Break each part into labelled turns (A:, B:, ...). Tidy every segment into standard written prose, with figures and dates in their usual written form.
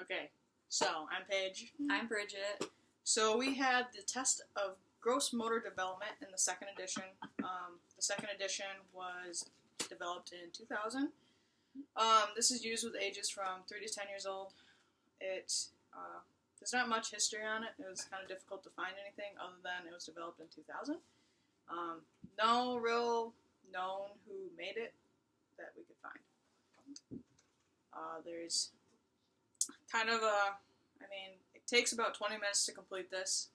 A: Okay, so I'm Paige.
B: I'm Bridget.
A: So we had the test of gross motor development in the second edition. The second edition was developed in 2000. This is used with ages from 3 to 10 years old. There's not much history on it. It was kind of difficult to find anything other than it was developed in 2000. No real known who made it that we could find. There's kind of it takes about 20 minutes to complete this,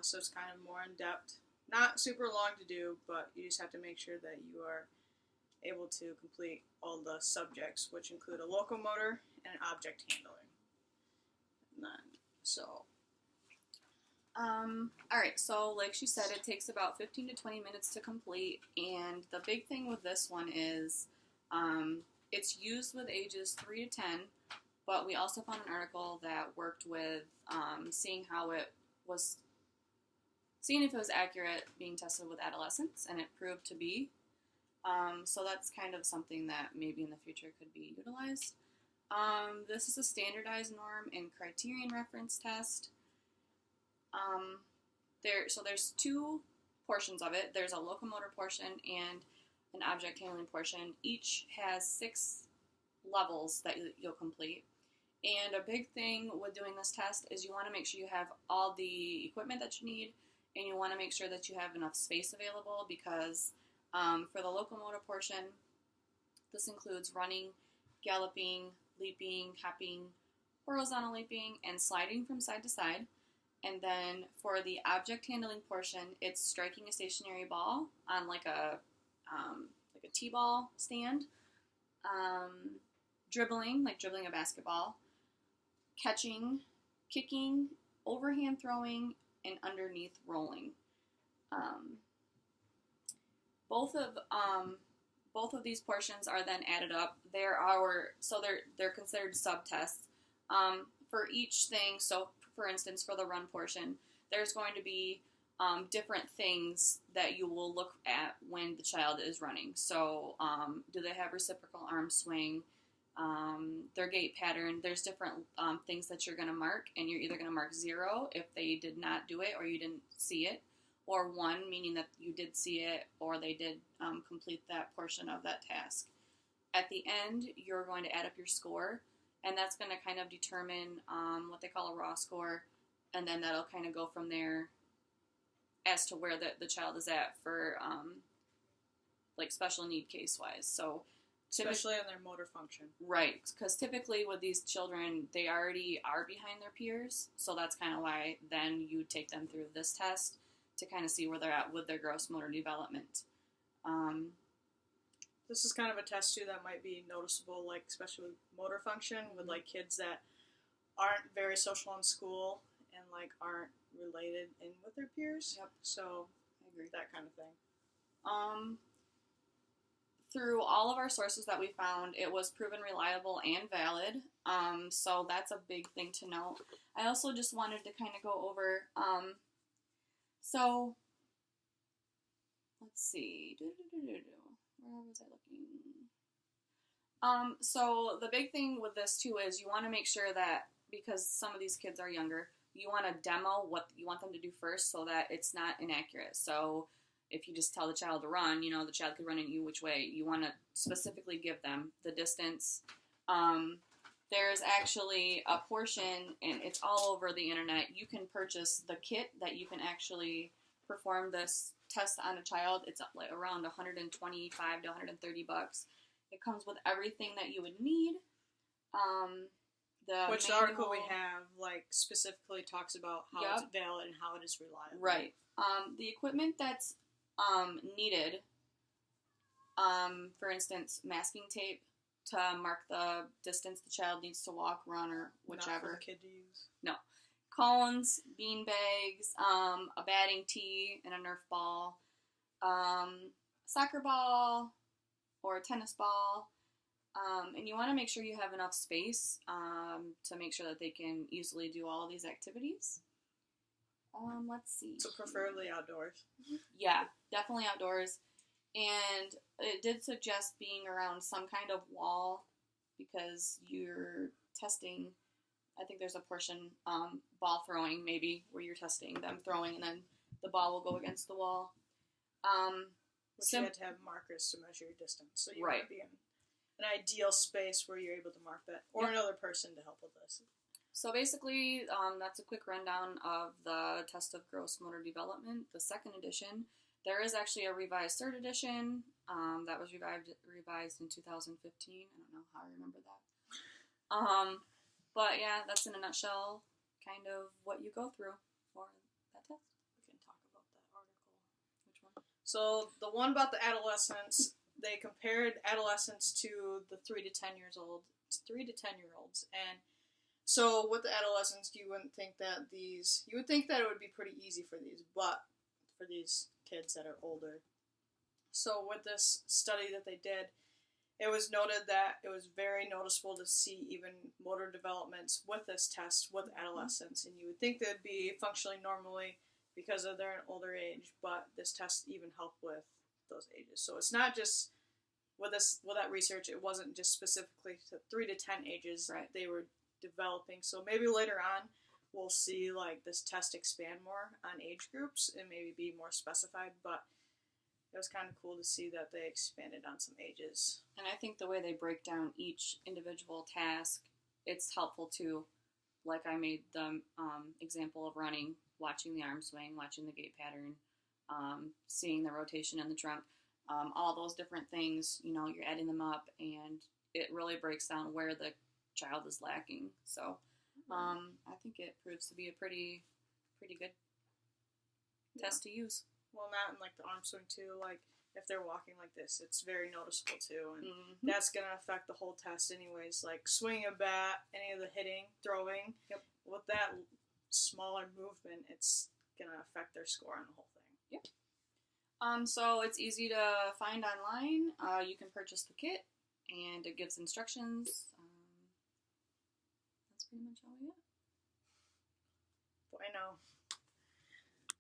A: so it's kind of more in depth. Not super long to do, but you just have to make sure that you are able to complete all the subjects, which include a locomotor and object handling. And then,
B: Alright, so like she said, it takes about 15 to 20 minutes to complete, and the big thing with this one is it's used with ages 3 to 10, but we also found an article that worked with seeing if it was accurate being tested with adolescents, and it proved to be. So that's kind of something that maybe in the future could be utilized. This is a standardized norm and criterion reference test. There's two portions of it. There's a locomotor portion and an object handling portion. Each has 6 levels that you'll complete. And a big thing with doing this test is you want to make sure you have all the equipment that you need, and you want to make sure that you have enough space available because for the locomotor portion, this includes running, galloping, leaping, hopping, horizontal leaping, and sliding from side to side. And then for the object handling portion, it's striking a stationary ball on like a t-ball stand, dribbling a basketball, catching, kicking, overhand throwing, and underneath rolling. Both of these portions are then added up. They're considered subtests for each thing. So, for instance, for the run portion, there's going to be different things that you will look at when the child is running. So, do they have reciprocal arm swing? Their gait pattern. There's different things that you're going to mark, and you're either going to mark 0 if they did not do it or you didn't see it, or 1 meaning that you did see it or they did complete that portion of that task. At the end, you're going to add up your score, and that's going to kind of determine what they call a raw score, and then that'll kind of go from there as to where the child is at for like special need case-wise. So
A: especially in their motor function.
B: Right, because typically with these children, they already are behind their peers, so that's kind of why then you take them through this test to kind of see where they're at with their gross motor development.
A: This is kind of a test, too, that might be noticeable, like especially with motor function, with like kids that aren't very social in school and like aren't related in with their peers.
B: Yep.
A: So,
B: I agree.
A: That kind of thing.
B: Through all of our sources that we found, it was proven reliable and valid. So that's a big thing to note. I also just wanted to kind of go over, so let's see, where was I looking? So the big thing with this too is you want to make sure that, because some of these kids are younger, you want to demo what you want them to do first so that it's not inaccurate. So if you just tell the child to run, the child could run in you which way. You want to specifically give them the distance. There's actually a portion, and it's all over the internet. You can purchase the kit that you can actually perform this test on a child. It's like around $125 to $130. It comes with everything that you would need.
A: The article we have specifically talks about how it's valid and how it is reliable.
B: Right. The equipment that's needed, for instance, masking tape to mark the distance the child needs to walk, run, or whichever.
A: Not for the kid to use.
B: No. Cones, bean bags, a batting tee and a Nerf ball, soccer ball or a tennis ball, and you want to make sure you have enough space to make sure that they can easily do all of these activities. Let's see.
A: So preferably outdoors.
B: Yeah, definitely outdoors. And it did suggest being around some kind of wall because you're testing I think there's a portion, ball throwing maybe, where you're testing them throwing and then the ball will go against the wall.
A: Which you had to have markers to measure your distance. So you
B: Right.
A: want to be in an ideal space where you're able to mark that, or another person to help with this.
B: So basically, that's a quick rundown of the Test of Gross Motor Development, the second edition. There is actually a revised third edition that was revised in 2015. I don't know how I remember that. But yeah, that's in a nutshell kind of what you go through for that test.
A: We can talk about that article.
B: Which one?
A: So the one about the adolescents, they compared adolescents to the 3 to 10 years old, 3 to 10-year-olds, and so with the adolescents, you would think that it would be pretty easy for these kids that are older. So with this study that they did, it was noted that it was very noticeable to see even motor developments with this test with adolescents, and you would think they'd be functioning normally because of their older age, but this test even helped with those ages. So it's not just with that research, it wasn't just specifically to 3 to 10 ages.
B: Right.
A: They were developing. So maybe later on we'll see like this test expand more on age groups and maybe be more specified, but it was kind of cool to see that they expanded on some ages.
B: And I think the way they break down each individual task, it's helpful too. Like I made the example of running, watching the arm swing, watching the gait pattern, seeing the rotation in the trunk, all those different things, you're adding them up, and it really breaks down where the child is lacking. So I think it proves to be a pretty good test to use.
A: Well, not in like the arm swing too. Like if they're walking like this, it's very noticeable too, and
B: Mm-hmm.
A: that's gonna affect the whole test anyways. Like swinging a bat, any of the hitting, throwing.
B: Yep.
A: With that smaller movement, it's gonna affect their score on the whole thing.
B: Yep. So it's easy to find online. You can purchase the kit, and it gives instructions. That's pretty much all we got.
A: Bueno.